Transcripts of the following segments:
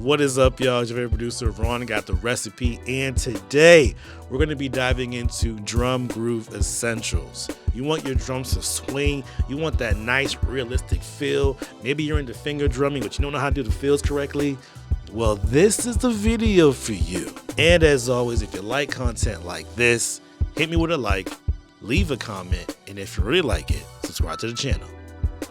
What is up, y'all? It's your favorite producer, Ron, got the recipe, and today we're going to be diving into drum groove essentials. You want your drums to swing, you want that nice, realistic feel. Maybe you're into finger drumming, but you don't know how to do the fills correctly. Well, this is the video for you. And as always, if you like content like this, hit me with a like, leave a comment, and if you really like it, subscribe to the channel.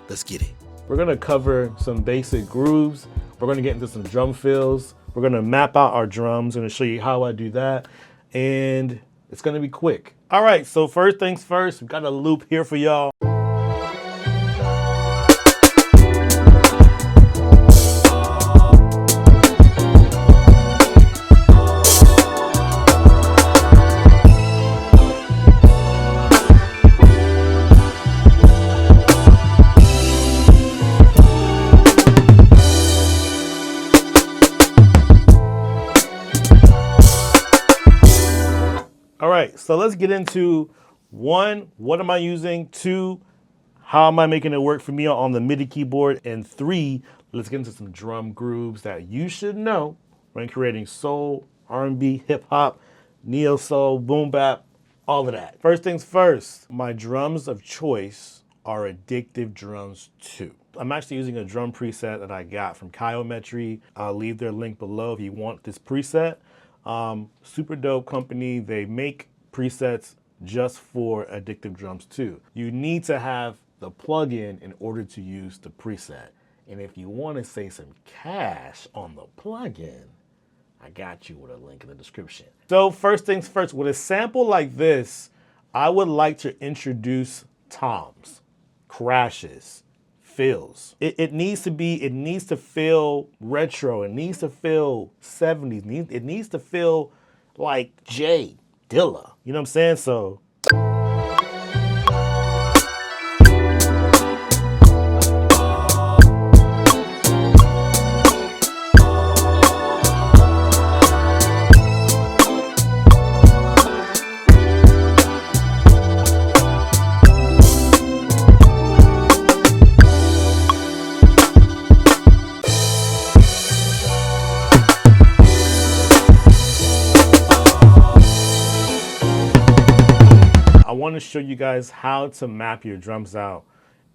Let's get it. We're going to cover some basic grooves. We're going to get into some drum fills. We're going to map out our drums. I'm going to show you how I do that. And it's going to be quick. All right, so first things first, we've got a loop here for y'all. All right, so let's get into one, what am I using? Two, how am I making it work for me on the MIDI keyboard? And three, let's get into some drum grooves that you should know when creating soul, R&B, hip hop, neo soul, boom bap, all of that. First things first, my drums of choice are Addictive Drums 2. I'm actually using a drum preset that I got from CHIOMETRY. I'll leave their link below if you want this preset. Super dope company. They make presets just for Addictive Drums 2. You need to have the plugin in order to use the preset. And if you want to save some cash on the plugin, I got you with a link in the description. So first things first, with a sample like this, I would like to introduce toms, crashes, fills. It needs to feel retro. It needs to feel 70s. It needs to feel like Jay Dilla. You know what I'm saying? So I want to show you guys how to map your drums out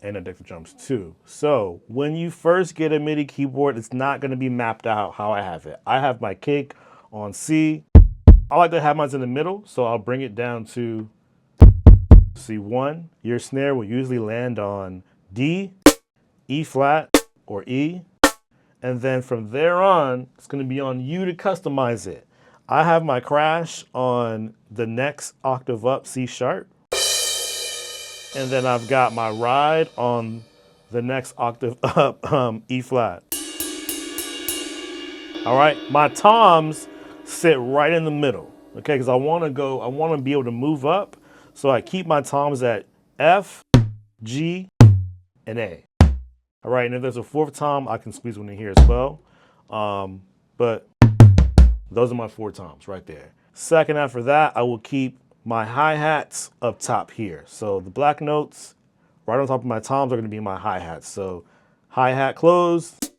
in Addictive Drums 2. So when you first get a MIDI keyboard, it's not going to be mapped out how I have it. I have my kick on C. I like to have mine in the middle, so I'll bring it down to C1. Your snare will usually land on D, E flat, or E. And then from there on, it's going to be on you to customize it. I have my crash on the next octave up, C sharp. And then I've got my ride on the next octave up, E flat. All right, my toms sit right in the middle, okay? Because I want to be able to move up. So I keep my toms at F, G, and A. All right, and if there's a fourth tom, I can squeeze one in here as well. But those are my four toms right there. Second after that, I will keep my hi-hats up top here. So the black notes right on top of my toms are going to be my hi-hats. So hi-hat closed,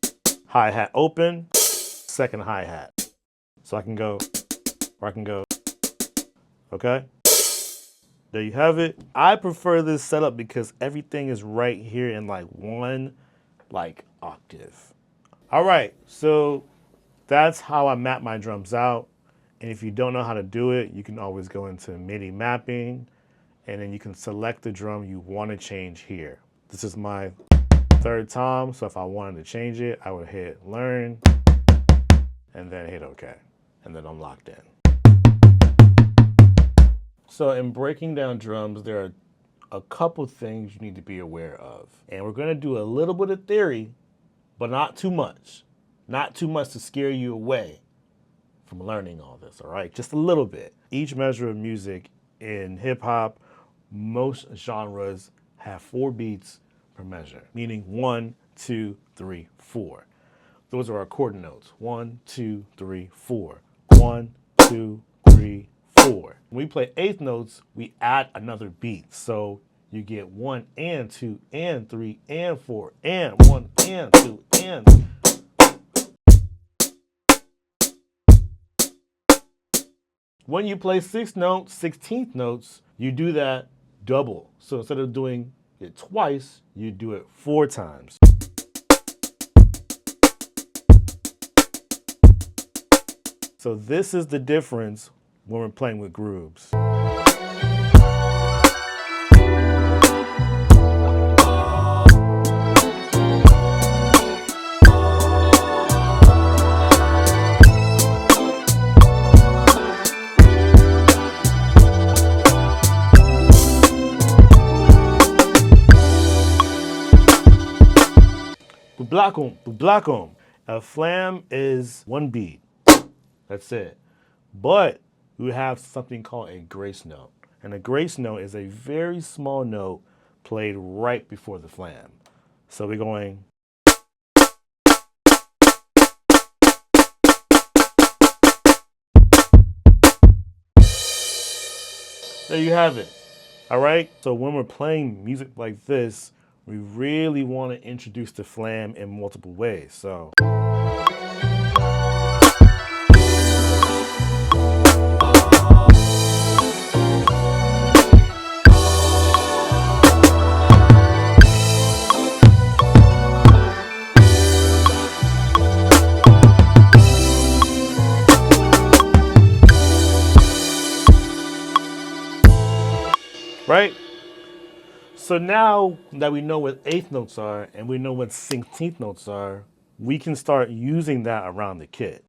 hi-hat open, second hi-hat. So I can go, or I can go, okay? There you have it. I prefer this setup because everything is right here in like one octave. All right, so that's how I map my drums out. And if you don't know how to do it, you can always go into MIDI mapping, and then you can select the drum you want to change here. This is my third tom, so if I wanted to change it, I would hit learn, and then hit OK, and then I'm locked in. So in breaking down drums, there are a couple things you need to be aware of. And we're going to do a little bit of theory, but not too much. Not too much to scare you away from learning all this, all right? Just a little bit. Each measure of music in hip hop, most genres have 4 beats per measure, meaning 1, 2, 3, 4. Those are our chord notes. 1, 2, 3, 4. 1, 2, 3, 4. When we play eighth notes, we add another beat. So you get 1 and 2 and 3 and 4 and 1 and 2 and When you play 6th notes, 16th notes, you do that double. So instead of doing it twice, you do it 4 times. So this is the difference when we're playing with grooves. Blackum. A flam is 1 beat. That's it. But we have something called a grace note. And a grace note is a very small note played right before the flam. So we're going. There you have it. All right. So when we're playing music like this, we really want to introduce the flam in multiple ways. So. Right? So now that we know what 8th notes are and we know what 16th notes are, we can start using that around the kit.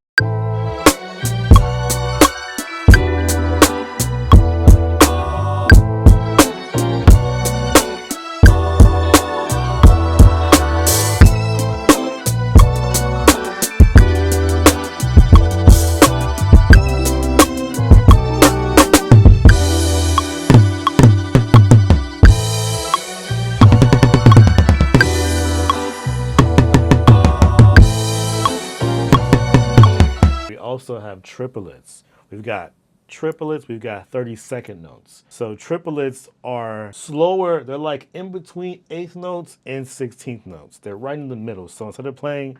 Also have triplets. We've got triplets, we've got 30-second notes. So triplets are slower, they're like in between 8th notes and 16th notes. They're right in the middle. So instead of playing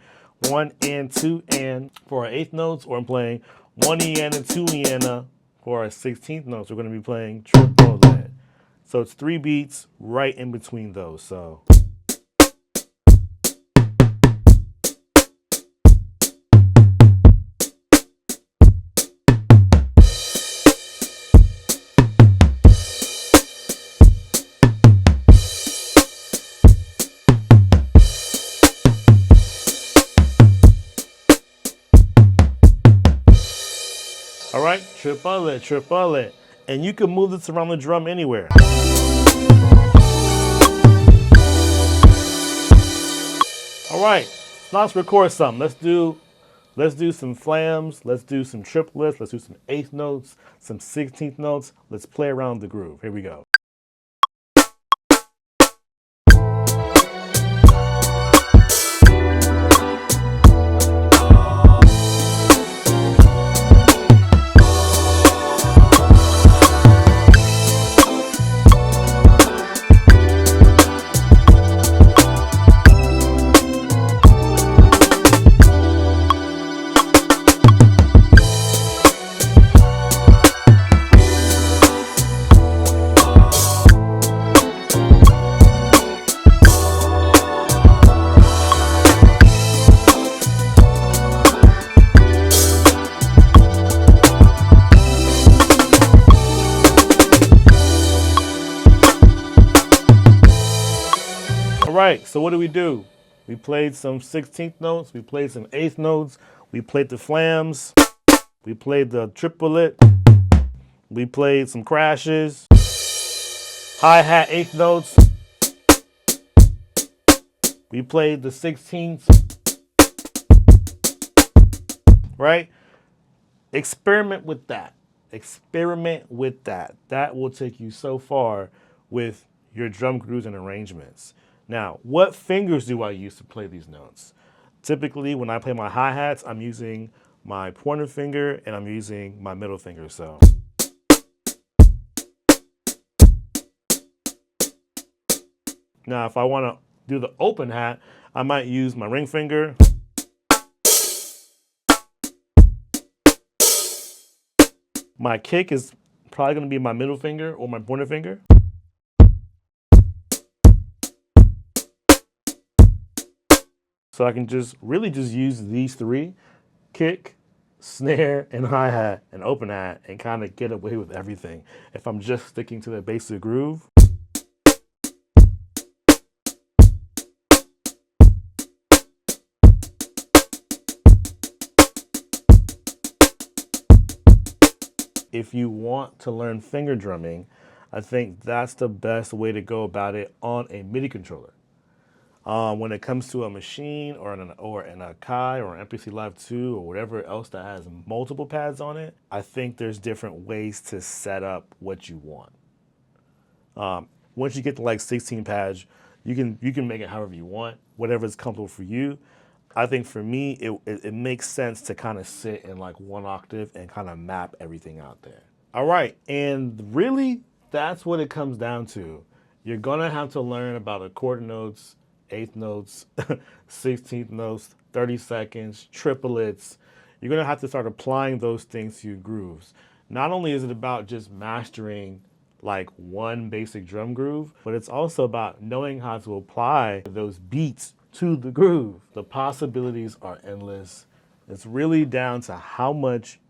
1 and 2 and for our 8th notes, or I'm playing 1 and 2 and for our 16th notes, we're going to be playing triplet. So it's 3 beats right in between those. So. All right, triplet. And you can move this around the drum anywhere. All right, so let's record something. Let's do some flams, let's do some triplets, let's do some 8th notes, some 16th notes. Let's play around the groove. Here we go. Right, so what do? We played some 16th notes, we played some 8th notes, we played the flams, we played the triplet, we played some crashes, hi-hat 8th notes, we played the 16th, right? Experiment with that. That will take you so far with your drum grooves and arrangements. Now, what fingers do I use to play these notes? Typically, when I play my hi-hats, I'm using my pointer finger and I'm using my middle finger, so. Now, if I want to do the open hat, I might use my ring finger. My kick is probably going to be my middle finger or my pointer finger. So I can just really just use these three: kick, snare, and hi-hat, and open hat, and kind of get away with everything if I'm just sticking to the basic groove. If you want to learn finger drumming, I think that's the best way to go about it on a MIDI controller. When it comes to a machine or in a Kai or an MPC Live 2 or whatever else that has multiple pads on it, I think there's different ways to set up what you want. Once you get to like 16 pads, you can make it however you want, whatever is comfortable for you. I think for me, it makes sense to kind of sit in like one octave and kind of map everything out there. All right, and really, that's what it comes down to. You're gonna have to learn about the quarter notes, eighth notes, 16th notes, 30 seconds, triplets. You're gonna have to start applying those things to your grooves. Not only is it about just mastering like one basic drum groove, but it's also about knowing how to apply those beats to the groove. The possibilities are endless. It's really down to how much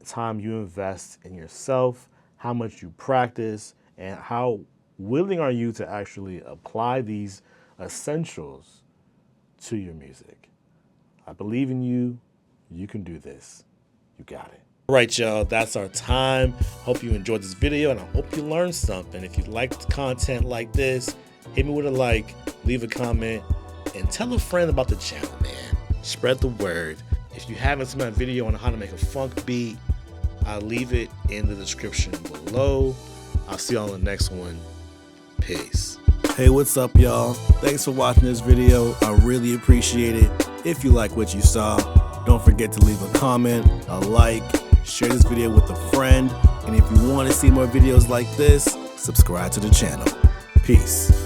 time you invest in yourself, how much you practice, and how willing are you to actually apply these essentials to your music. I believe in you. You can do this. You got it. All right, y'all, that's our time. Hope you enjoyed this video, and I hope you learned something. If you liked content like this, hit me with a like, leave a comment, and tell a friend about the channel, man. Spread the word. If you haven't seen my video on how to make a funk beat, I'll leave it in the description below. I'll see you on the next one. Peace. Hey, what's up, y'all? Thanks for watching this video. I really appreciate it. If you like what you saw, don't forget to leave a comment, a like, share this video with a friend, and if you want to see more videos like this, subscribe to the channel. Peace.